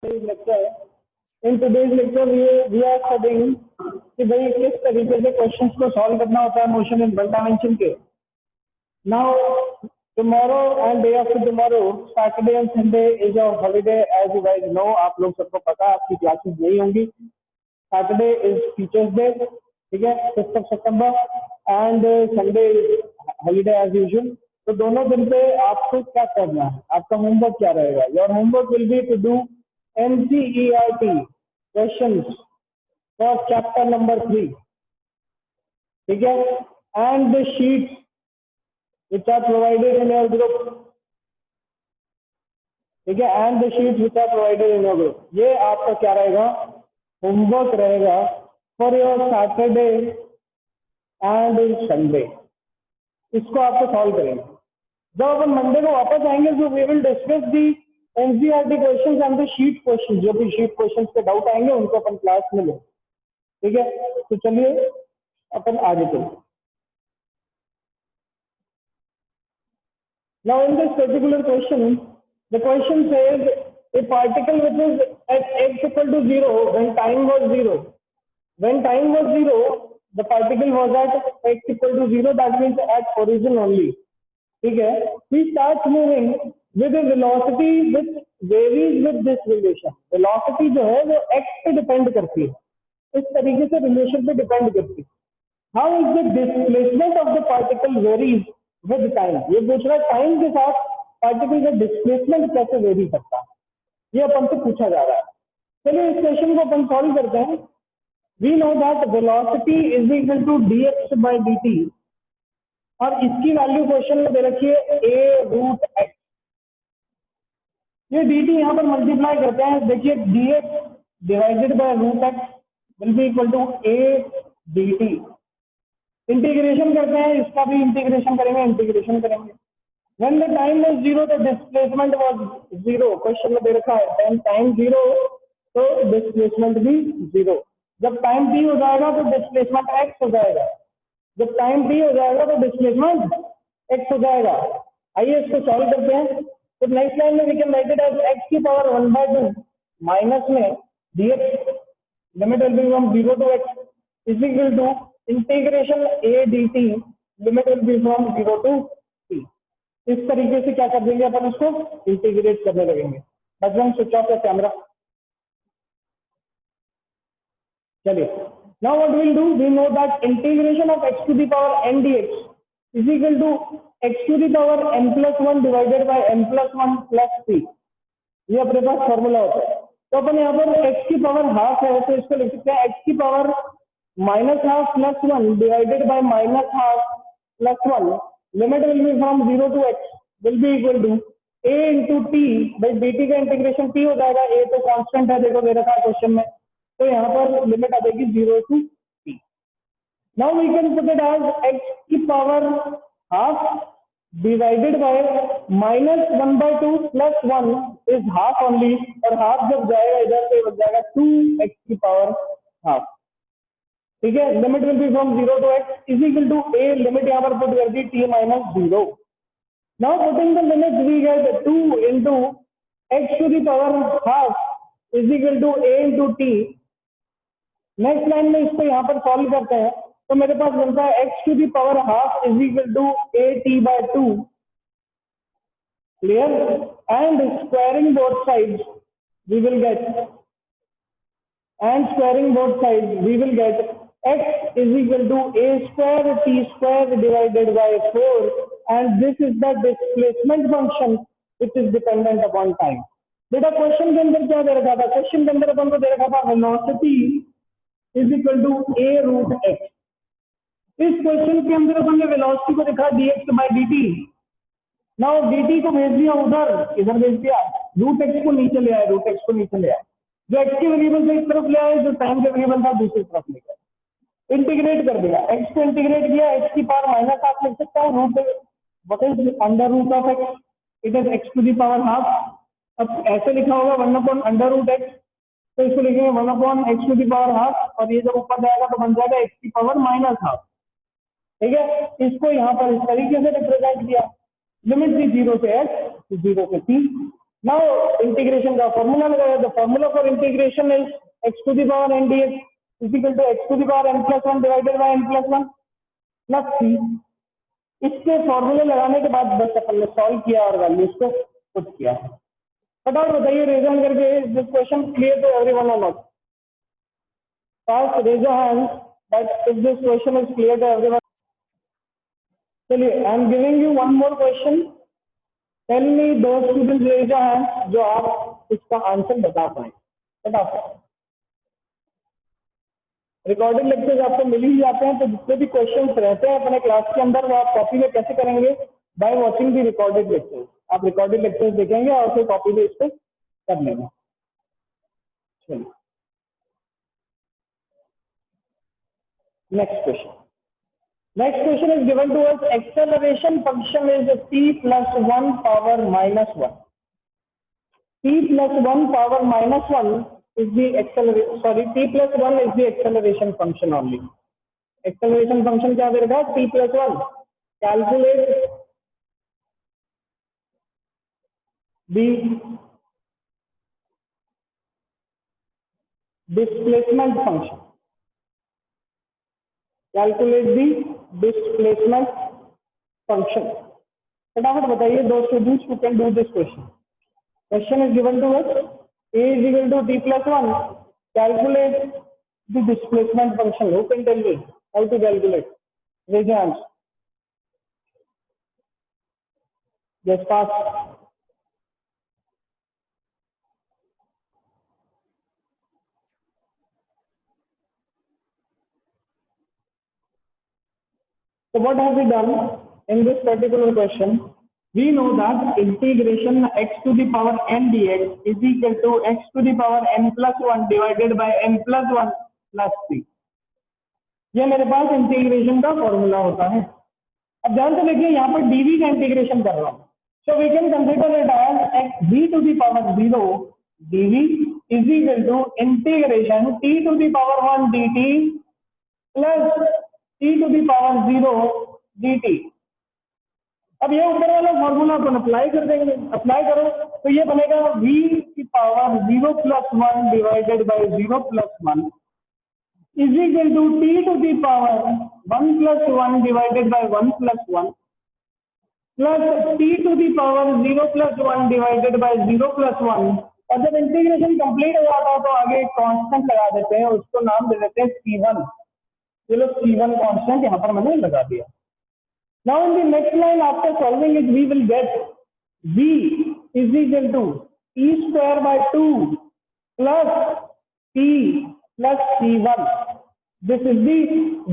today's lecture. In today's lecture, we are studying कि भाई किस तरीके से क्वेश्चंस को सॉल्व करना होता है मोशन इन वन डायमेंशन के. Now tomorrow and day after tomorrow, Saturday and Sunday is a holiday, as you guys know. आप लोग सबको पता है आपकी क्लासेस नहीं होंगी. Saturday is Teachers Day, ठीक है, 5th of September, and Sunday is holiday as usual. तो दोनों दिन पे आपको क्या करना है, आपका होमवर्क क्या रहेगा? Your homework will be to do NCERT questions for chapter number 3, ठीक है, and the sheets which are provided in your group, ठीक है, and the sheets which are provided in your group. ये आपका क्या रहेगा? होमवर्क रहेगा for your Saturday and Sunday. इसको आपको सॉल्व करेंगे. जब अपन मंडे को वापस आएंगे तो we will discuss the NCERT questions and the sheet questions. जो भी शीट क्वेश्चंस के डाउट आएंगे उनको अपन क्लास में लेंगे, ठीक है. तो चलिए अपन आगे चलते. Now in this particular question, the question says a particle which is at x equal to 0 when time was 0. When time was 0, the particle was at x equal to 0. That means at origin only. ठीक है. He starts moving with a velocity which varies with this relation. Velocity जो है वो x पे depend करती है. इस तरीके से रिलेशन पे डिपेंड करती है. How is the displacement of the particle varies with time? ये पूछ रहा है टाइम के साथ पार्टिकल का डिस्प्लेसमेंट कैसे वेरी करता है, ये अपन से पूछा जा रहा है. चलिए इस क्वेश्चन को अपन सॉल्व करते हैं. We know that velocity is equal to dx by dt, और इसकी वैल्यू क्वेश्चन में दे रखी है a√x. ये dt यहाँ पर मल्टीप्लाई करते हैं. देखिए dx divided by √x will be equal to a dt. Integration करते हैं, इसका भी इंटीग्रेशन करेंगे. When the time was 0, the displacement was 0. Question में दे रखा है टाइम 0 तो डिस्प्लेसमेंट भी 0. जब टाइम t हो जाएगा तो डिस्प्लेसमेंट x हो जाएगा. जब टाइम t हो जाएगा तो डिस्प्लेसमेंट x हो जाएगा. आइए इसको सॉल्व करते हैं. तो नेक्स्ट लाइन में we can write it as x की पावर 1/2 माइनस में dx limit will be from 0 to x is equal to integration a dt limit will be from 0 to t. इस तरीके से क्या कर देंगे अपन, इसको इंटीग्रेट करने लगेंगे. Bajrang switch off the camera. चलिए now what will do, we know that integration of x to the power n dx is equal to x to the power n+1 divided by n+1 plus t. ये अपने पास formula होता है. तो अपन यहाँ पर x की power half है तो इसको लिख सकते हैं x की power -½ + 1 divided by -½ + 1. Limit will be from 0 to x will be equal to a into t by dt का इंटीग्रेशन t हो जाएगा. a तो कांस्टेंट है, देखो दे रखा है क्वेश्चन में, तो यहाँ पर लिमिट आ जाएगी 0 to t. Now we can put it as x की power half divided by -1/2 + 1 is half only, और हाफ जब जाएगा इधर पे बन जाएगा 2x की पावर हाफ. ठीक है. Limit will be from 0 to x is equal to a, limit यहाँ पर पुट कर दी t - 0. Now putting the limit we get 2 into x to the power half is equal to a into t. Next line में इसको यहाँ पर solve करते हैं तो मेरे पास बनता है x to the power half is equal to at/2. Clear. And squaring both sides we will get x is equal to a² t² divided by 4, and this is the displacement function which is dependent upon time. बेटा question के अंदर क्या दे रखा था? Question के अंदर अपन को दे रखा था velocity is equal to a√x. इस क्वेश्चन के अंदर अपन ने वेलोसिटी को लिखा dx by dt. Now dt को भेज दिया उधर, इधर भेज दिया, √x को नीचे ले आए, जो x के वेरिएबल से इस तरफ ले आए, जो टाइम के वेरिएबल था दूसरी तरफ ले गए. इंटीग्रेट कर दिया, x को इंटीग्रेट किया, x की पावर -½ लिख सकता हूँ. What is √x? It is x to the power half. अब ऐसे लिखा होगा 1/√x, तो इसको लिखेंगे 1/x to the power half, और ये जब ऊपर जाएगा तो बन जाएगा x की पावर -½ ठीक है। इसको यहाँ पर इस तरीके से रिप्रेजेंट किया, लिमिट थी 0 से x 0 से t, नाउ इंटीग्रेशन का फॉर्मूला लगाया, the formula for integration is x to the power n dx is equal to x to the power n plus 1 divided by n plus 1 plus c। इसके फॉर्मूले लगाने के बाद बस अपन ने सॉल्व किया और वैल्यूज को पुट किया। फटाफट बताइए रीजन करके, this question clear to everyone और not? First raise your hand that if this question is clear to everyone. चलिए, I am giving you one more question. Tell me those students raise your hand जो आप इसका answer बता पाए फटाफट। Recorded lectures आपको मिल ही जाते हैं, तो जितने भी क्वेश्चंस रहते हैं अपने क्लास के अंदर वो आप कॉपी में कैसे करेंगे? By watching the recorded lectures. आप रिकॉर्डेड लेक्चर्स देखेंगे और फिर कॉपी में इसको कर लेंगे। चलिए next question. Next question is given to us, acceleration function is t plus 1 power minus 1. T plus 1 power minus 1 is the acceleration, sorry, t plus 1 is the acceleration function only. Acceleration function क्या देगा? t plus 1. Calculate the displacement function. Calculate the displacement function. फटाफट बताइए दो students who can do this question. Question is given to us, a is equal to t plus 1. Calculate the displacement function. Who can tell me how to calculate? Raise your hands. Yes, pass. So what have we done in this particular question? We know that integration x to the power n dx is equal to x to the power n plus 1 divided by n plus 1 plus 3. ये मेरे पास integration का formula होता है। अब ध्यान से देखिए, यहाँ पर dv का इंटीग्रेशन कर रहा हूँ, so we can consider it as x v to the power 0 dv is equal to integration t to the power 1 dt plus t to the power 0 dt। अब ये ऊपर वाला फॉर्मूला अपन अप्लाई कर देंगे। अप्लाई करो तो ये बनेगा v की power 0 plus 1 divided by 0 plus 1 is equal to t to the power 1 plus 1 divided by 1 plus 1 plus t to the power 0 plus 1 divided by 0 plus 1। और जब इंटीग्रेशन कंप्लीट हो जाता है तो आगे एक कांस्टेंट लगा देते हैं, उसको नाम दे देते हैं c1। चलो c1 कांस्टेंट यहाँ पर मैंने लगा दिया। Now in the next line after solving it we will get v is equal to t square by 2 plus t plus c1. This is the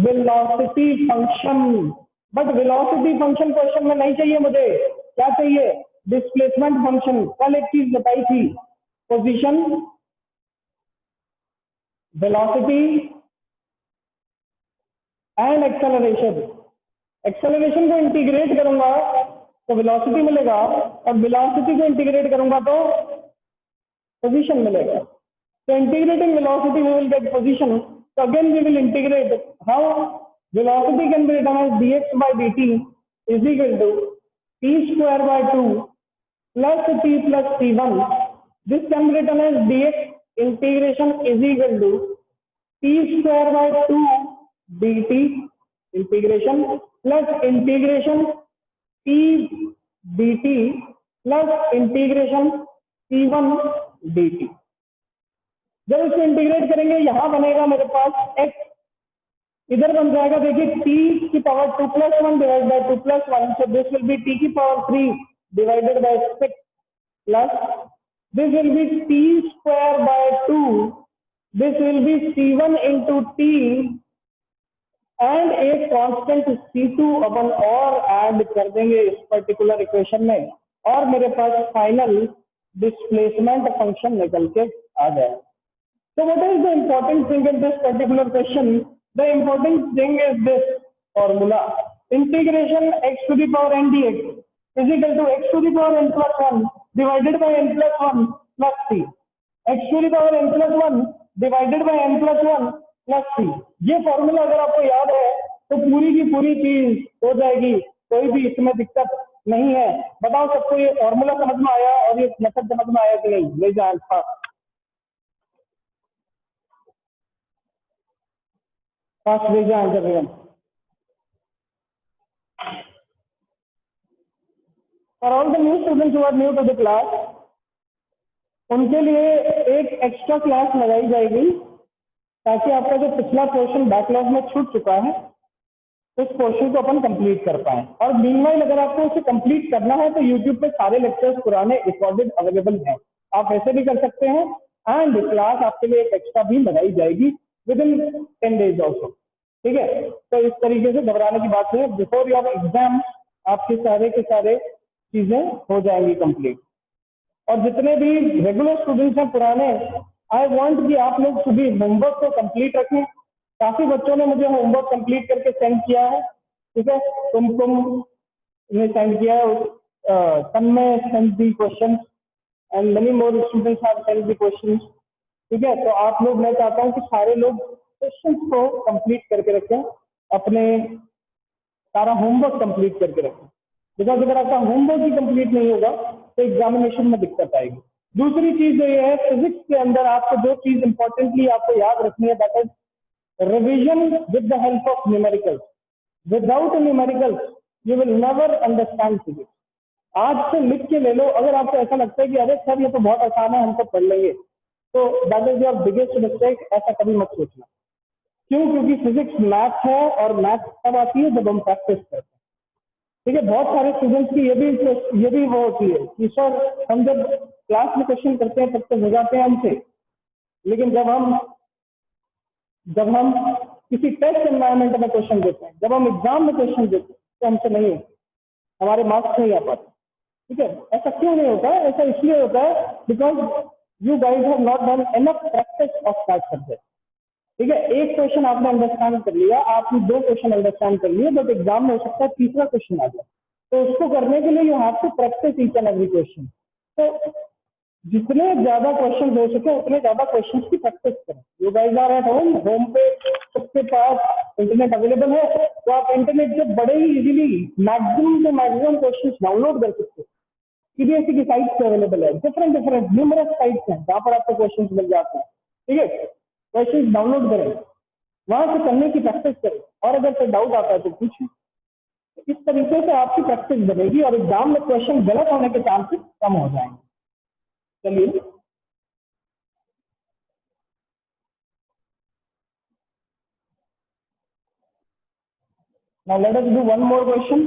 velocity function. But velocity function question में नहीं चाहिए मुझे, क्या चाहिए? Displacement function. कल एक चीज बताई थी, position, velocity and acceleration. Acceleration को इंटीग्रेट करूंगा तो वेलोसिटी मिलेगा, और वेलोसिटी को इंटीग्रेट करूंगा तो पोजीशन मिलेगा। तो integrating velocity we will get position. So again we will integrate how velocity can be written as dx by dt is equal to t square by 2 plus t plus c1. This can be written as dx integration is equal to t square by 2 dt integration plus integration t dt plus integration c1 dt। जब इसको integrate करेंगे यहाँ बनेगा मेरे पास x, इधर बन जाएगा देखिए t की power 2 plus 1 divide by 2 plus 1, so this will be t की power 3 divided by 6 plus this will be t square by 2, this will be c1 into t and एक कांस्टेंट c2 अपन और add कर देंगे इस particular equation में, और मेरे पास final displacement function निकल के आ जाएगा। So what is the important thing in this particular question? The important thing is this formula. Integration x to the power n dx is equal to x to the power n plus 1 divided by n plus 1 plus 3. x to the power n plus 1 divided by n plus 1 plus 3. ये formula अगर आपको याद है तो पूरी की पूरी चीज हो जाएगी, कोई भी इसमें दिक्कत नहीं है? बताओ सबको ये फॉर्मूला समझ में आया और ये मेथड समझ में आया कि नहीं? ले जाए फास्ट ले जाए आंसर भैया। For all the new students who are new to the class, उनके लिए एक एक्स्ट्रा क्लास लगाई जाएगी ताकि आपका जो पिछला पोर्शन बैकलॉग में छूट चुका है उस पोर्शन को अपन कंप्लीट कर पाए। और मीनवाइल अगर आपको उसे कंप्लीट करना है तो यूट्यूब पे सारे लेक्चर्स पुराने रिकॉर्डेड अवेलेबल हैं, आप ऐसे भी कर सकते हैं। एंड क्लास आपके लिए एक एक्स्ट्रा भी लगाई जाएगी विद इन 10 days ऑल्सो, ठीक है? तो इस तरीके से घबराने की बात नहीं है। बिफोर योर एग्जाम आपके सारे के सारे चीजें हो जाएंगी कंप्लीट। और जितने भी रेगुलर स्टूडेंट्स हैं पुराने, आई वांट कि आप लोग सुबह होमवर्क को कंप्लीट रखें। काफी बच्चों ने मुझे होमवर्क कंप्लीट करके सेंड किया है, ठीक है? तुम ने सेंड किया है, Tanmay send the question and many more students have send the question, ठीक है? तो आप लोग, मैं चाहता हूँ कि सारे लोग क्वेश्चंस को कंप्लीट करके रखें, अपने सारा होमवर्क कंप्लीट करके रखें। बिकॉज अगर आपका होमवर्क ही कंप्लीट नहीं होगा तो एग्जामिनेशन में दिक्कत आएगी। दूसरी चीज जो ये है, फिजिक्स के अंदर आपको जो चीज इंपॉर्टेंटली आपको याद रखनी है, that is revision with the help of numericals. Without numericals you will never understand physics. आज से लिख के ले लो। अगर आपको ऐसा लगता है कि अरे सर ये तो बहुत आसान है, हम तो पढ़ लेंगे, तो that is your biggest mistake. ऐसा कभी मत सोचना। क्यों? क्योंकि फिजिक्स मैथ है और मैथ तब आती है जब हम प्रैक्टिस करते हैं, ठीक है? बहुत सारे स्टूडेंट्स की ये भी वो होती है कि सर हम जब क्लास में क्वेश्चन करते हैं तब तक हो जाते हैं हमसे, लेकिन जब हम किसी टेस्ट एनवायरनमेंट में क्वेश्चन देते हैं, जब हम एग्जाम में क्वेश्चन देते हैं तो हमसे नहीं होता, हमारे मार्क्स नहीं आ पाते, ठीक है? ऐसा क्यों नहीं होता है? ऐसा इसलिए होता है because you guys have not done enough practice of that subject, ठीक है? एक क्वेश्चन आपने अंडरस्टैंड कर लिया, आपने 2 क्वेश्चन अंडरस्टैंड कर लिए, बट एग्जाम में हो सकता है तीसरा क्वेश्चन आ जाए। तो उसको करने के लिए you have to practice each and every question. तो जितने ज्यादा क्वेश्चन हो सके उतने ज्यादा क्वेश्चन की प्रैक्टिस करें। You guys are at home पे सबके पास इंटरनेट अवेलेबल है, तो आप इंटरनेट से बड़े ही इजीली मैक्सिमम से मैक्सिमम क्वेश्चन डाउनलोड कर सकते हो। सीबीएसई की साइट्स पे अवेलेबल है, डिफरेंट न्यूमरस साइट्स हैं जहाँ पर आपको क्वेश्चन मिल जाते हैं, ठीक है? क्वेश्चन डाउनलोड करें, वहां से करने की प्रैक्टिस करें, और अगर कोई डाउट आता है तो पूछें। इस तरीके से आपकी प्रैक्टिस बनेगी और एग्जाम में क्वेश्चन गलत होने के चांसेस कम हो जाएंगे। चलिए, now let us do one more question.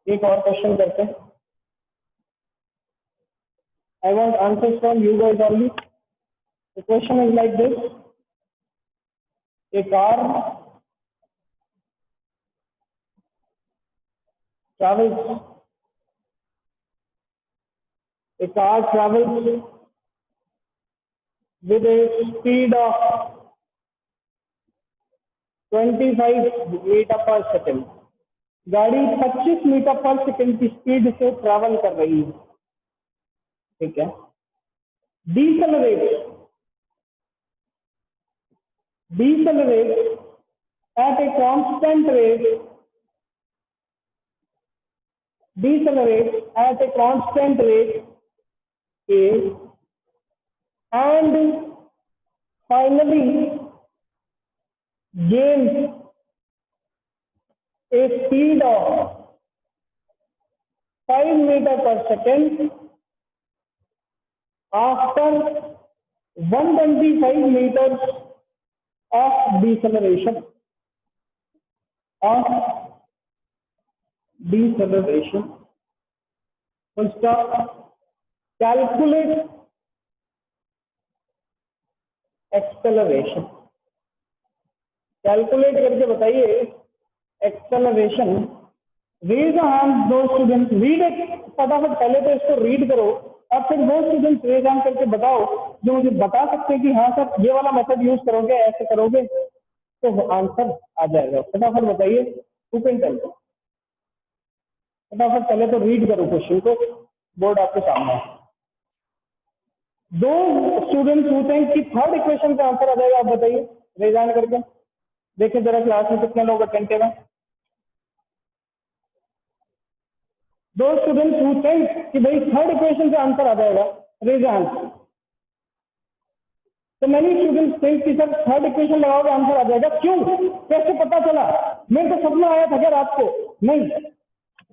एक और क्वेश्चन करते हैं। I want answers from you guys only. The question is like this: a car travels with a speed of 25 metre per second. गाड़ी 25 metre per second की speed से travel कर रही है, ठीक है? Decelerate at a constant rate A, and finally gains a speed of 5 meter per second after 125 meters of deceleration. Full stop. Calculate acceleration. Calculate करके बताइए एक्सेलरेशन। रेज हैंड दो स्टूडेंट, रीड इट फटाफट। पहले तो इसको रीड करो और फिर वो स्टूडेंट रेज हैंड करके बताओ जो मुझे बता सकते हैं कि हाँ सर ये वाला मेथड यूज करोगे, ऐसे करोगे तो आंसर आ जाएगा। फटाफट बताइए, हु कैन टेल? फटाफट पहले तो रीड करो क्वेश्चन को, बोर्ड आपके सामने है। दो स्टूडेंट्स होते हैं कि थर्ड इक्वेशन का आंसर आ जाएगा, आप बताइए रेज हैंड करके। देखिए जरा क्लास में कितने लोग अटेंटिव हैं। दो स्टूडेंट्स हु थिंक कि भाई थर्ड इक्वेशन से आंसर आ जाएगा, रेज हैंड। तो मैनी स्टूडेंट्स थिंक कि सर थर्ड इक्वेशन लगाओगे आंसर आ जाएगा, क्यों, कैसे पता चला? मेरे को सपना आया था क्या रात को? नहीं,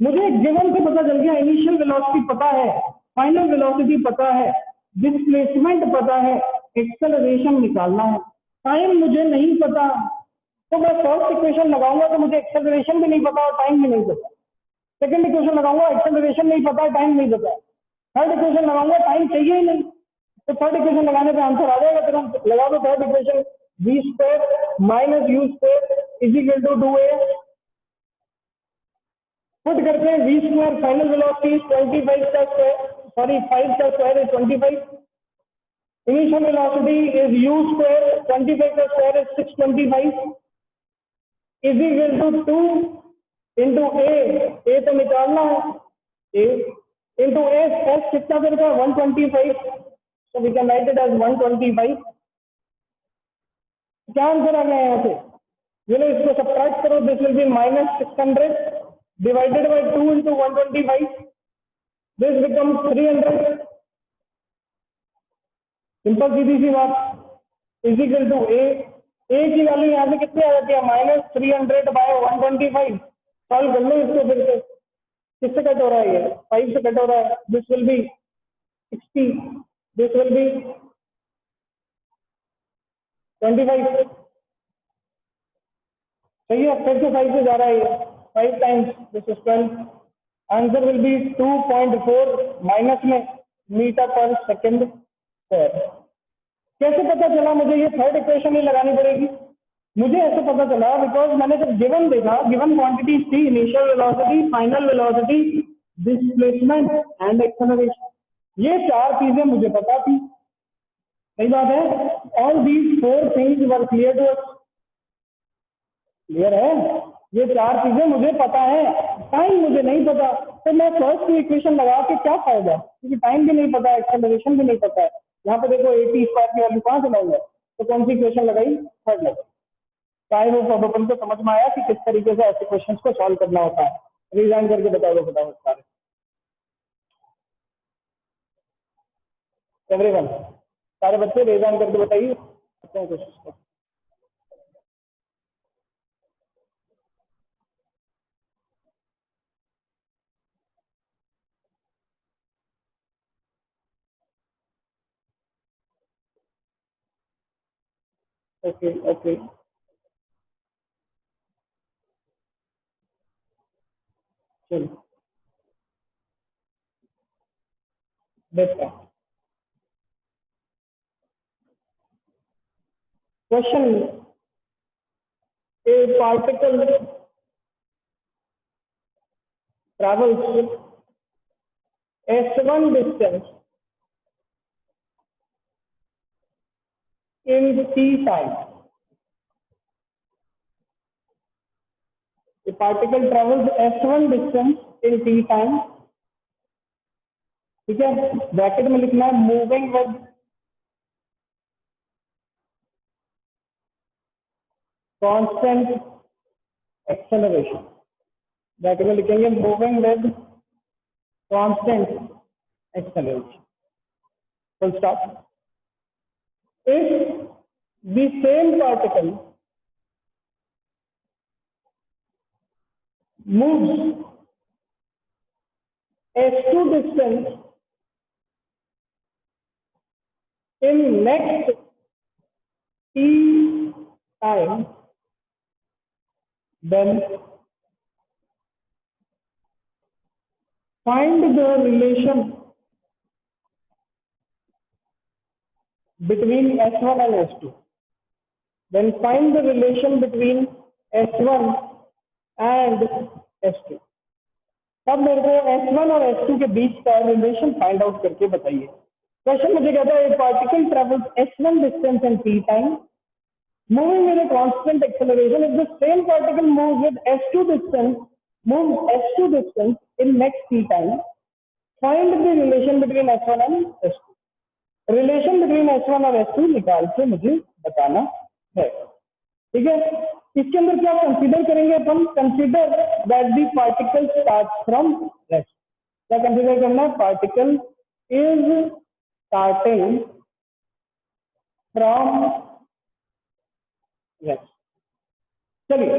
मुझे गिवन से पता चल गया, इनिशियल वेलोसिटी पता है, फाइनल वेलोसिटी पता है, डिस्प्लेसमेंट पता है, एक्सेलरेशन निकालना है। टाइम मुझे नहीं पता, तो मैं फर्स्ट इक्वेशन लगाऊंगा तो मुझे एक्सेलरेशन भी नहीं पता और टाइम भी नहीं पता। सेकंड इक्वेशन लगाऊंगा, एक्सेलरेशन नहीं पता, टाइम नहीं पता। थर्ड इक्वेशन लगाऊंगा, टाइम चाहिए ही नहीं, तो थर्ड इक्वेशन लगाने पे आंसर आ जाएगा। फिर हम लगा दो third equation, v square minus u square is equal to 2a। Put करते हैं v स्क्वायर, फाइनल वेलोसिटी 25 का स्क्वायर, सॉरी 5 का square is 25, initial velocity is u square, 25 का square is 625 is equal to 2 into a तो निकालना है, ए into S कितना देर का 125, so we can write it as 125। क्या आंसर आ गया यहाँ से? ये लो इसको सब्ट्रैक्ट करो, this will be minus 600 divided by 2 into 125, this become 300। Simple सीधी सी बात, इज इक्वल टू ए की वैल्यू यहाँ से कितनी आ जाती है? Minus 300 bye 125। सॉल्व कर लो इसको फिर से, किससे कट हो रहा है? ये 5 से कट हो रहा है, this will B 60, this will B 25। सही है, फिर से 5 से जा रहा है ये, 5 times this is 12, answer will be 2.4 minus में मीटर पर सेकेंड स्क्वायर। कैसे पता चला मुझे? ये थर्ड इक्वेशन ही लगानी पड़ेगी। मुझे ऐसे पता चला बिकॉज मैंने जब गिवन देखा, गिवन क्वांटिटी थी initial velocity, final velocity, displacement and acceleration, ये चार चीजें मुझे पता थी। सही बात है, all these 4 things were clear to us. Clear है, ये चार चीजें मुझे पता है, टाइम मुझे नहीं पता, तो मैं फर्स्ट इक्वेशन लगा के क्या फायदा, क्योंकि टाइम भी नहीं पता, एक्सेलरेशन भी नहीं पता है। यहाँ पे देखो 80 स्क्वायर की वैल्यू कहाँ से लाऊंगा, तो कौन सी इक्वेशन लगाई? थर्ड लगाई। चाहे वो प्रोबेबल को समझ में आया कि किस तरीके से ऐसे क्वेश्चन को सॉल्व करना होता है। रिजाइन करके बता दो फटाफट सारे, एवरीवन, सारे बच्चे रिजाइन करके बताइए कोशिश को। ओके ओके, चलिए देखते हैं question. A particle travels s1 distance in t time. A particle travels s1 distance in t time, ठीक है, ब्रैकेट में लिखना है moving with constant acceleration, bracket में लिखेंगे moving with constant acceleration, full stop. If the same particle moves s2 distance in next t time, then find the relation between s1 and s2. Then find the relation between s1 and s2. तब मेरे को s1 और s2 के बीच का relation find out करके बताइए। Question मुझे कहता है particle travels s1 distance in t time, moving with a constant acceleration. If the same particle moves with s2 distance, moves s2 distance in next t time, find the relation between s1 and s2. Relation between s1 और s2 निकाल के मुझे बताना है, ठीक है। इसके अंदर क्या कंसीडर करेंगे अपन? Consider that the particle start from rest. क्या कंसीडर करना है? Particle is starting from, yes. चलिए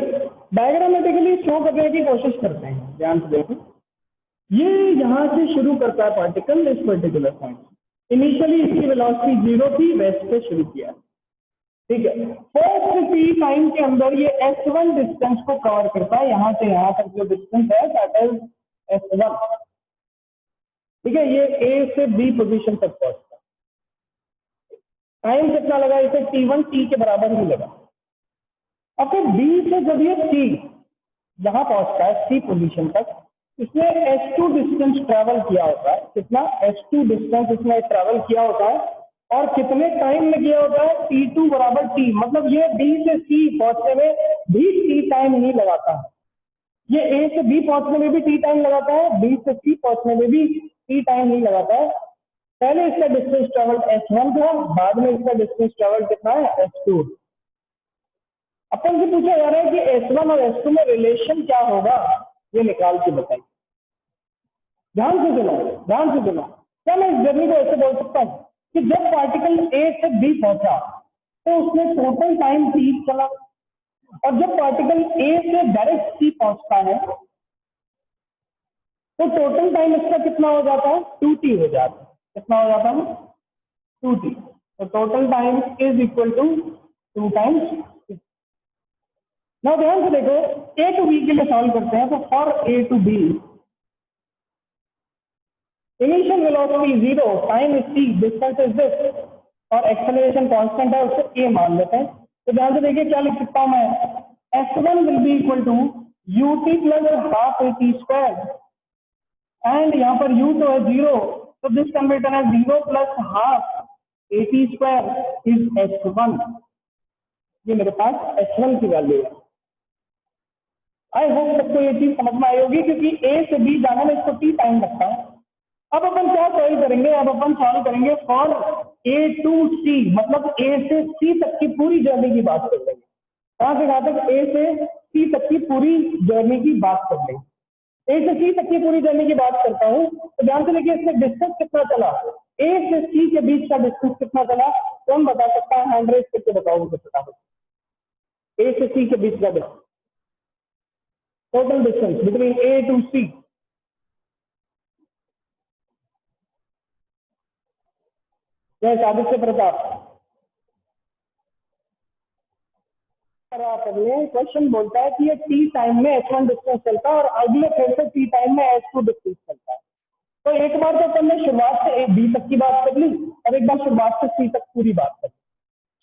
डायग्रामेटिकली शो करने की कोशिश करते हैं, ध्यान से देखो। ये यहां से शुरू करता है पार्टिकल इस पर्टिकुलर पॉइंट। इनिशियली इसकी वेलोसिटी 0 थी, वेस्ट से शुरू किया, ठीक है। फर्स्ट टी टाइम के अंदर ये S1 डिस्टेंस को कवर करता है, यहां से यहां तक जो डिस्टेंस है दैट इज S1, ठीक है। ये A से B पोजीशन तक पहुंचता है। टाइम कितना लगा इसे? T1, T के बराबर ही लगा। अब फिर B से जब ये T यहां पहुंचता है C पोजीशन तक, इसने S2 डिस्टेंस ट्रेवल किया होता है। कितना? S2 डिस्टेंस इसने ट्रेवल किया होता है, और कितने टाइम में किया होता है? T2 बराबर T, मतलब ये B से C पहुंचने में भी T टाइम नहीं लगाता है। ये A से B पहुंचने में भी T टाइम लगाता है, B से C पहुंचने में भी T टाइम नहीं लगाता है। पहले इसका डिस्टेंस ट्रेवल S1 था, बाद में इसका डिस्टेंस ट्रेवल कितना है? S2। अपन से पूछा जा रहा है कि S1 और S2 में रिलेशन क्या होगा, ये निकाल के बताइए। ध्यान से सुनो, ध्यान से सुनो। क्या मैं इस जर्नी को ऐसे बोल सकता हूँ कि जब पार्टिकल A से B पहुंचा तो उसने टोटल टाइम T चला, और जब पार्टिकल A से डायरेक्ट C पहुंचता है तो टोटल टाइम इसका कितना हो जाता है? 2T हो जाता है। कितना हो जाता है? 2T। तो total time is equal to 2 times. ना ध्यान से देखो, A टू B के लिए सॉल्व करते हैं। तो for A to B initial velocity 0, time is T, distance is this, और एक्सेलरेशन कांस्टेंट है, उसको A मान लेते हैं। तो ध्यान से देखिए क्या लिख सकता हूं मैं? S1 will be equal to UT plus half AT square, and यहाँ पर U तो है 0, तो this can be written as 0 plus half AT square is S1। ये मेरे पास S1 की वैल्यू है। आई होप सबको ये चीज समझ में आई होगी, क्योंकि A से B जाने में इसको T टाइम लगता है। अब अपन क्या सॉल्व करेंगे? अब अपन सॉल्व करेंगे फॉर A टू C, मतलब A से C तक की पूरी जर्नी की बात कर लेंगे। कहां से कहां तक? A से C तक की पूरी जर्नी की बात कर लेंगे। A से C तक की पूरी जर्नी की बात करता हूं तो ध्यान से देखिए इसमें डिस्टेंस कितना चला, A से C के बीच का डिस्टेंस कितना चला, कौन बता सकता है? हैंड रेज करके बताओ मुझे फटाफट। A से C के बीच का distance, total distance between A to C। Yes, Aditya Pratap. Question बोलता है कि ये T टाइम में H1 डिस्टेंस चलता है और अगले फिर से T टाइम में H2 डिस्टेंस चलता है। तो एक बार तो अपन ने शुरुआत से B तक की बात कर ली, और एक बार शुरुआत से C तक पूरी बात कर ली।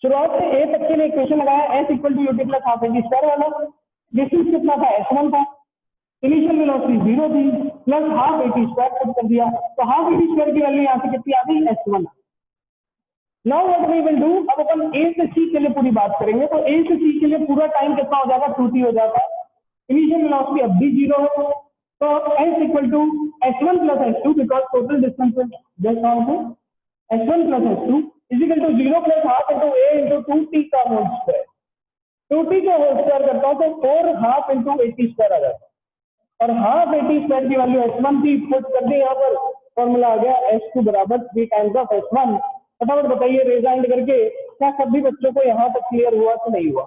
शुरुआत से A तक के लिए इक्वेशन लगाया, S equal to UT plus half AT square वाला। डिस्टेंस कितना था? H1 था। इनिशियल वेलोसिटी 0 थी, plus half AT square put कर दिया, तो हाफ AT स्क्वायर की वैल्यू यहाँ से कितनी आ गई? S1। Now what we will do, अब अपन A से C के लिए पूरी बात करेंगे। तो A से C के लिए पूरा टाइम कितना हो जाएगा? 2T हो जाता है। इनिशियल वेलोसिटी अब भी 0 है, तो S equal to S1 plus S2, because total distance just also S1 plus S2 is equal to 0 plus half into A into 2T का होल स्क्वायर। 2T का होल स्क्वायर करता हूँ तो 4 हाफ इंटू AT स्क्वायर आ जाता है, और half AT square की value S1 की पुट कर दी यहाँ पर, फॉर्मूला आ गया S2 बराबर 3 टाइम्स ऑफ S1। फटाफट बताइए रेज हैंड करके, क्या सभी बच्चों को यहाँ तक क्लियर हुआ कि नहीं हुआ?